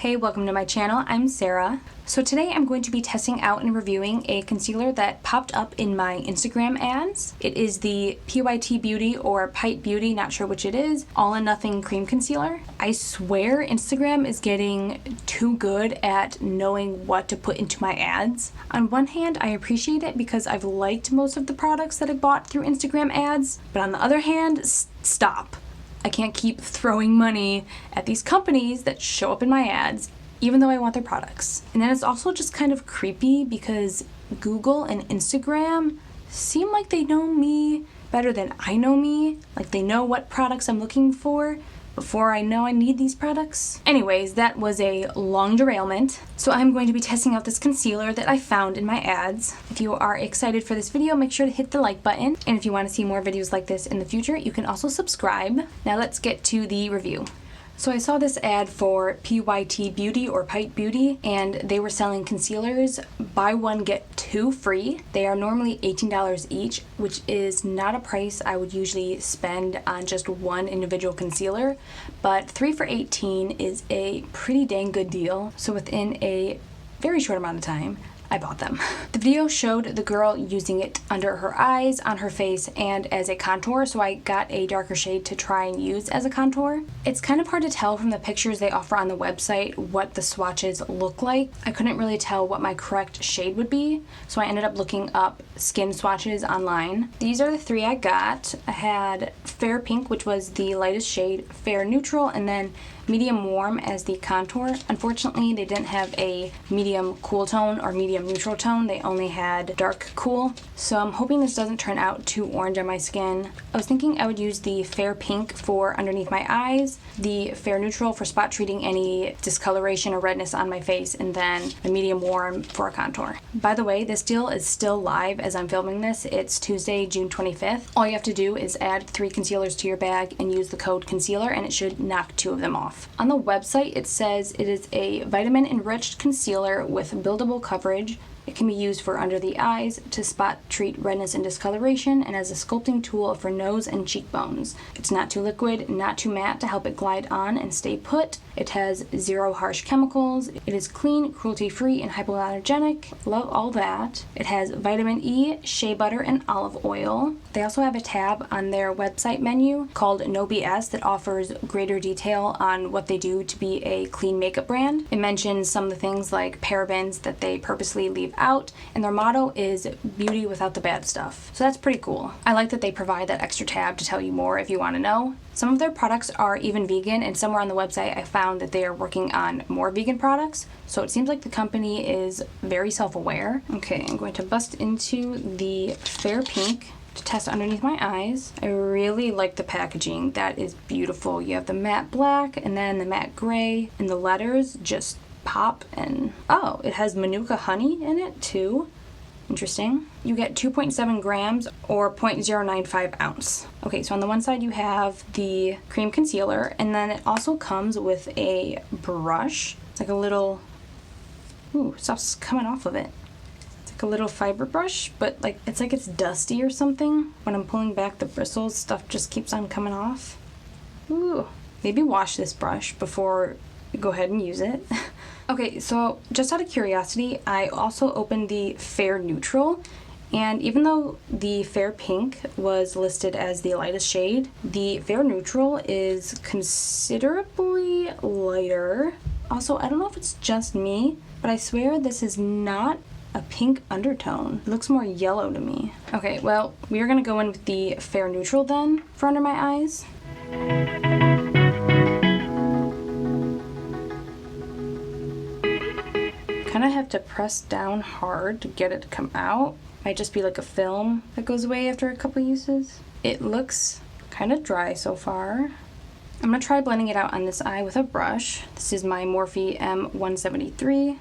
Hey, welcome to my channel. I'm Sarah. So today I'm going to be testing out and reviewing a concealer that popped up in my Instagram ads. It is the PYT Beauty or PYT Beauty, not sure which it is, All or Nothing Cream Concealer. I swear Instagram is getting too good at knowing what to put into my ads. On one hand, I appreciate it because I've liked most of the products that I bought through Instagram ads, but on the other hand, stop. I can't keep throwing money at these companies that show up in my ads, even though I want their products. And then it's also just kind of creepy because Google and Instagram seem like they know me better than I know me. Like they know what products I'm looking for before I know I need these products. Anyways, that was a long derailment. So I'm going to be testing out this concealer that I found in my ads. If you are excited for this video, make sure to hit the like button. And if you want to see more videos like this in the future, you can also subscribe. Now let's get to the review. So I saw this ad for PYT Beauty or PYT Beauty, and they were selling concealers, buy one get two free. They are normally $18 each, which is not a price I would usually spend on just one individual concealer, but 3 for $18 is a pretty dang good deal. So within a very short amount of time, I bought them. The video showed the girl using it under her eyes, on her face, and as a contour, so I got a darker shade to try and use as a contour. It's kind of hard to tell from the pictures they offer on the website what the swatches look like. I couldn't really tell what my correct shade would be, so I ended up looking up skin swatches online. These are the three I got. I had Fair Pink, which was the lightest shade, Fair Neutral, and then Medium Warm as the contour. Unfortunately, they didn't have a medium cool tone or medium neutral tone. They only had dark cool. So I'm hoping this doesn't turn out too orange on my skin. I was thinking I would use the Fair Pink for underneath my eyes, the Fair Neutral for spot treating any discoloration or redness on my face, and then the Medium Warm for a contour. By the way, this deal is still live as I'm filming this. It's Tuesday, June 25th. All you have to do is add 3 concealers to your bag and use the code concealer, and it should knock 2 of them off. On the website, it says it is a vitamin-enriched concealer with buildable coverage. It can be used for under the eyes to spot treat redness and discoloration, and as a sculpting tool for nose and cheekbones. It's not too liquid, not too matte to help it glide on and stay put. It has 0 harsh chemicals. It is clean, cruelty-free, and hypoallergenic. Love all that. It has vitamin E, shea butter, and olive oil. They also have a tab on their website menu called No BS that offers greater detail on what they do to be a clean makeup brand. It mentions some of the things like parabens that they purposely leave out, and their motto is beauty without the bad stuff. So that's pretty cool. I like that they provide that extra tab to tell you more if you want to know. Some of their products are even vegan, and somewhere on the website I found that they are working on more vegan products, so it seems like the company is very self-aware. Okay, I'm going to bust into the Fair Pink to test underneath my eyes. I really like the packaging. That is beautiful. You have the matte black and then the matte gray, and the letters just pop. And oh, it has Manuka honey in it too. Interesting. You get 2.7 grams or 0.095 ounce. Okay, so on the one side you have the cream concealer, and then it also comes with a brush. It's like a little, ooh, stuff's coming off of it. It's like a little fiber brush, but like it's dusty or something. When I'm pulling back the bristles, stuff just keeps on coming off. Ooh, maybe wash this brush before you go ahead and use it. Okay, so just out of curiosity, I also opened the Fair Neutral, and even though the Fair Pink was listed as the lightest shade, the Fair Neutral is considerably lighter. Also, I don't know if it's just me, but I swear this is not a pink undertone. It looks more yellow to me. Okay, well, we are gonna go in with the Fair Neutral then for under my eyes. Kind of have to press down hard to get it to come out. Might just be like a film that goes away after a couple uses. It looks kind of dry so far. I'm gonna try blending it out on this eye with a brush. This is my Morphe M173.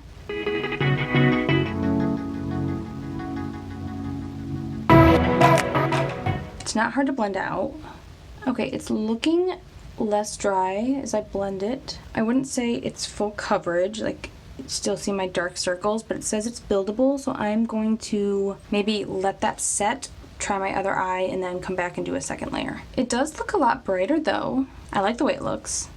It's not hard to blend out. Okay, it's looking less dry as I blend it. I wouldn't say it's full coverage, like still see my dark circles, but it says it's buildable, so I'm going to maybe let that set, try my other eye, and then come back and do a second layer. It does look a lot brighter though. I like the way it looks.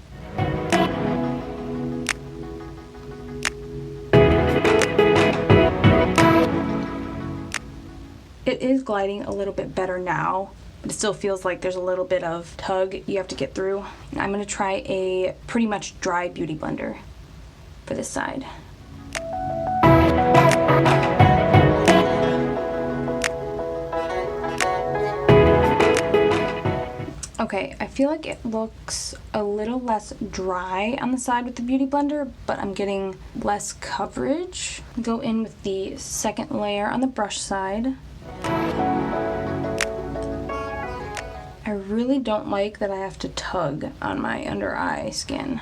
it is gliding a little bit better now, but it still feels like there's a little bit of tug you have to get through. And I'm going to try a pretty much dry beauty blender for this side. Okay, I feel like it looks a little less dry on the side with the beauty blender, but I'm getting less coverage. Go in with the second layer on the brush side. I really don't like that I have to tug on my under eye skin.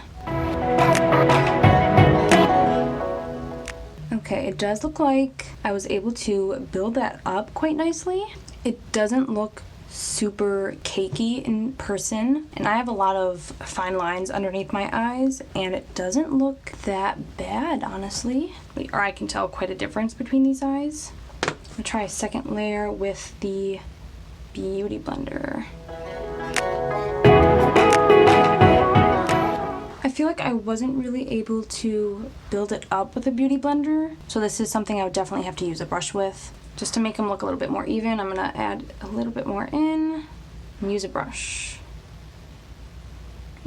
Okay, it does look like I was able to build that up quite nicely. It doesn't look super cakey in person, and I have a lot of fine lines underneath my eyes, and it doesn't look that bad, honestly. Or I can tell quite a difference between these eyes. I'm gonna try a second layer with the beauty blender. I feel like I wasn't really able to build it up with a beauty blender, so this is something I would definitely have to use a brush with. Just to make them look a little bit more even, I'm gonna add a little bit more in and use a brush.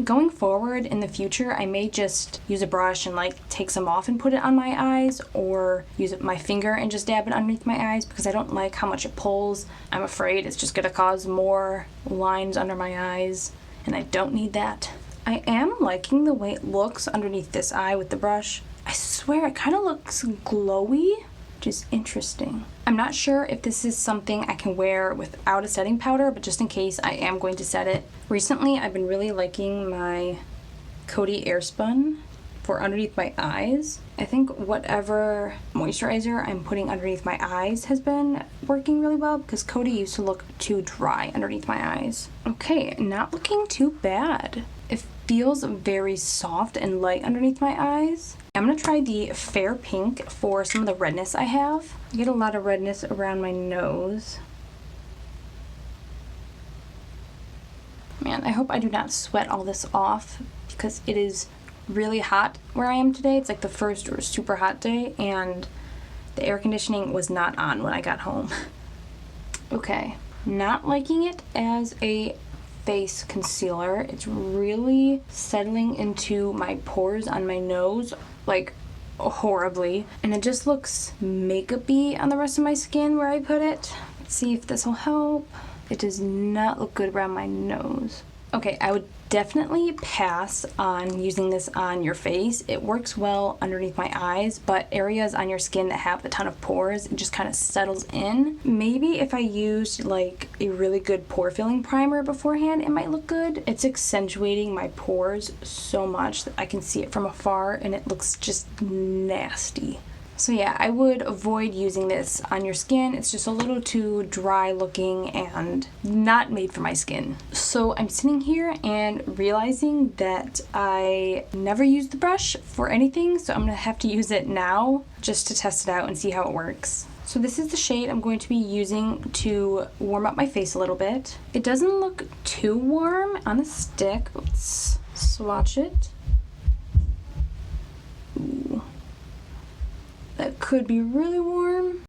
Going forward in the future, I may just use a brush and like take some off and put it on my eyes, or use my finger and just dab it underneath my eyes because I don't like how much it pulls. I'm afraid it's just gonna cause more lines under my eyes, and I don't need that. I am liking the way it looks underneath this eye with the brush. I swear it kind of looks glowy, which is interesting. I'm not sure if this is something I can wear without a setting powder, but just in case, I am going to set it. Recently, I've been really liking my Coty Airspun for underneath my eyes. I think whatever moisturizer I'm putting underneath my eyes has been working really well because Coty used to look too dry underneath my eyes. Okay, not looking too bad. It feels very soft and light underneath my eyes. I'm going to try the Fair Pink for some of the redness I have. I get a lot of redness around my nose. Man, I hope I do not sweat all this off because it is really hot where I am today. It's like the first super hot day, and the air conditioning was not on when I got home. Okay, not liking it as a face concealer. It's really settling into my pores on my nose like horribly, and it just looks makeup-y on the rest of my skin where I put it. Let's see if this will help. It does not look good around my nose. Okay, I would definitely pass on using this on your face. It works well underneath my eyes, but areas on your skin that have a ton of pores, it just kind of settles in. Maybe if I used like a really good pore filling primer beforehand, it might look good. It's accentuating my pores so much that I can see it from afar, and it looks just nasty. So yeah, I would avoid using this on your skin. It's just a little too dry looking and not made for my skin. So I'm sitting here and realizing that I never used the brush for anything, so I'm gonna have to use it now just to test it out and see how it works. So this is the shade I'm going to be using to warm up my face a little bit. It doesn't look too warm on the stick. Let's swatch it. Ooh. That could be really warm.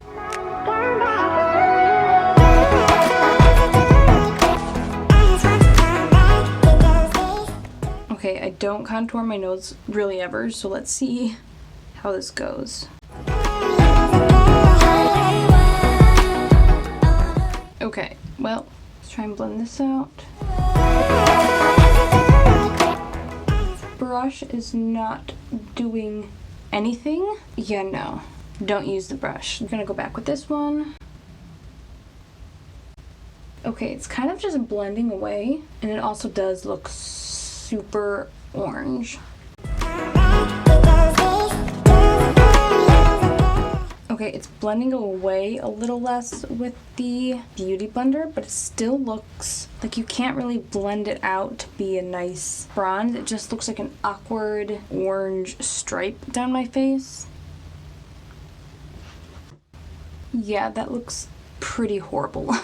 Okay, I don't contour my nose really ever, so let's see how this goes. Okay, well, let's try and blend this out. Brush is not doing anything? Yeah, no. Don't use the brush. I'm gonna go back with this one. Okay, it's kind of just blending away, and it also does look super orange. Okay, it's blending away a little less with the Beauty Blender, but it still looks like you can't really blend it out to be a nice bronze. It just looks like an awkward orange stripe down my face. Yeah, that looks pretty horrible.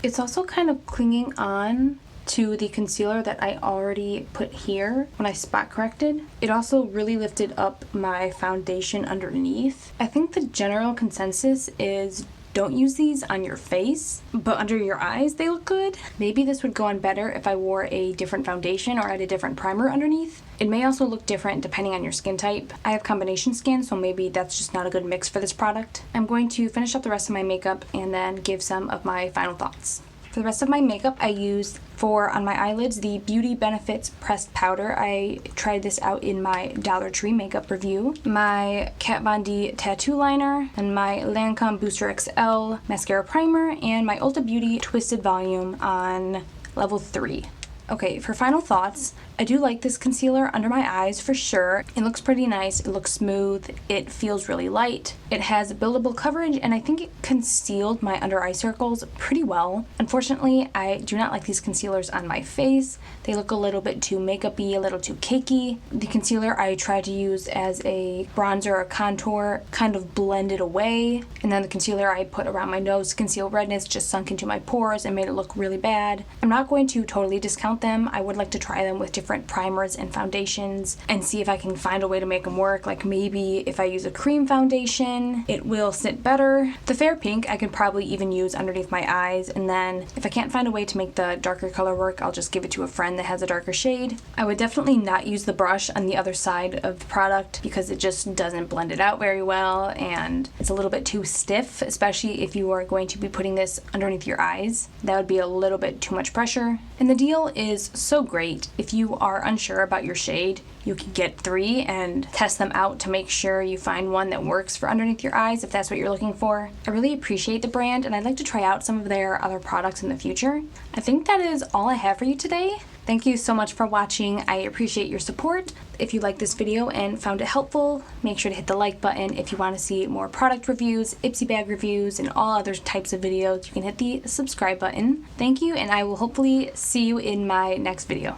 It's also kind of clinging on to the concealer that I already put here when I spot corrected. It also really lifted up my foundation underneath. I think the general consensus is don't use these on your face, but under your eyes they look good. Maybe this would go on better if I wore a different foundation or had a different primer underneath. It may also look different depending on your skin type. I have combination skin, so maybe that's just not a good mix for this product. I'm going to finish up the rest of my makeup and then give some of my final thoughts. For the rest of my makeup, I used on my eyelids the Beauty Benefits Pressed Powder. I tried this out in my Dollar Tree makeup review. My Kat Von D Tattoo Liner, and my Lancome Booster XL Mascara Primer, and my Ulta Beauty Twisted Volume on level 3. Okay, for final thoughts, I do like this concealer under my eyes for sure. It looks pretty nice, it looks smooth, it feels really light. It has buildable coverage, and I think it concealed my under eye circles pretty well. Unfortunately, I do not like these concealers on my face. They look a little bit too makeup-y, a little too cakey. The concealer I tried to use as a bronzer or contour kind of blended away, and then the concealer I put around my nose to conceal redness just sunk into my pores and made it look really bad. I'm not going to totally discount them. I would like to try them with different primers and foundations and see if I can find a way to make them work. Like maybe if I use a cream foundation, it will sit better. The Fair Pink I could probably even use underneath my eyes, and then if I can't find a way to make the darker color work, I'll just give it to a friend that has a darker shade. I would definitely not use the brush on the other side of the product because it just doesn't blend it out very well, and it's a little bit too stiff, especially if you are going to be putting this underneath your eyes. That would be a little bit too much pressure. And the deal is so great. If you are unsure about your shade, you can get 3 and test them out to make sure you find one that works for underneath your eyes if that's what you're looking for. I really appreciate the brand, and I'd like to try out some of their other products in the future. I think that is all I have for you today. Thank you so much for watching. I appreciate your support. If you liked this video and found it helpful, make sure to hit the like button. If you want to see more product reviews, Ipsy bag reviews, and all other types of videos, you can hit the subscribe button. Thank you, and I will hopefully see you in my next video.